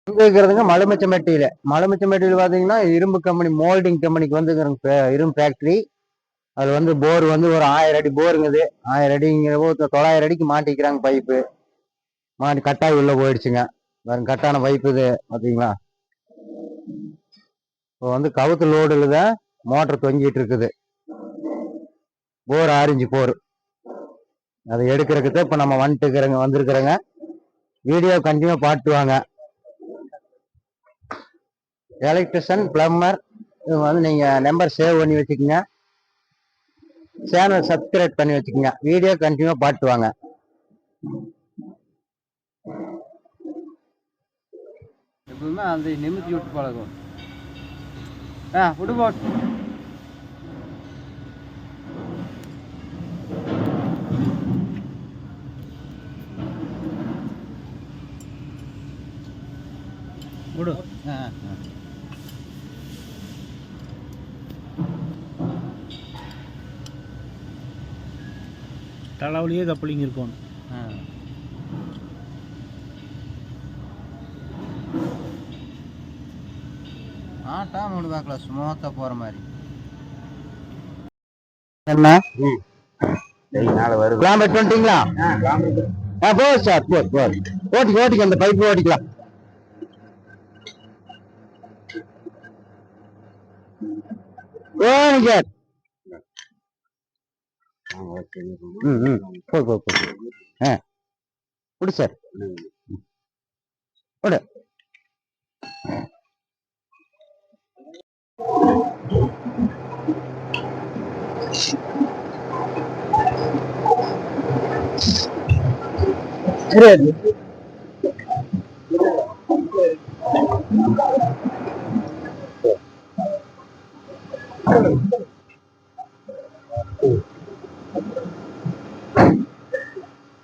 இங்க இருக்கிறதுங்க மலுமிச்சம்பட்டியில பாத்தீங்கன்னா இரும்பு கம்பெனி மோல்டிங் கம்பெனிக்கு வந்து இரும்பு ஃபேக்டரி. அது வந்து போர் வந்து ஒரு 1000 அடி போருங்குது. 1000 அடிங்கிற 900 அடிக்கு மாட்டிக்கிறாங்க பைப்பு. மாட்டி கட்டாய் உள்ள போயிடுச்சுங்க. கட்டான பைப்பு இது பாத்தீங்களா. இப்போ வந்து கவுத்து லோடுல தான் மோட்டர் தொங்கிட்டு இருக்குது. போர் ஆரஞ்சு போர் அதை எடுக்கிறதுக்கு இப்ப நம்ம வந்திருக்கிறோங்க. வீடியோ கண்டிப்பா பாட்டுவாங்க. எலக்ட்ரிஷியன் பிளம்பர் வந்து நீங்க நம்பர் சேவ் பண்ணி வச்சுக்கோங்க. சேனல் சப்ஸ்கிரைப் பண்ணி வச்சுக்கோங்க. வீடியோ கண்டினியூ பாட்டுவாங்க. எப்பவுமே அந்த நிமித்தி விட்டு பழகும். விடுபோ விடு. தலைவலியே கப்பலிங்க இருக்கும். ஆட்டாம விடுவாங்களா ஸ்மூத்தா போற மாதிரி. என்ன வருது பண்ணிட்டீங்களா? போ சார் ஓட்டிக்க அந்த பைப்பு ஓட்டிக்கலாம். குடு சார். குடு. சரி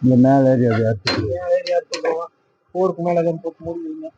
இந்த மேல ஏரியா போருக்கு மேல போட்டு முடியுங்க.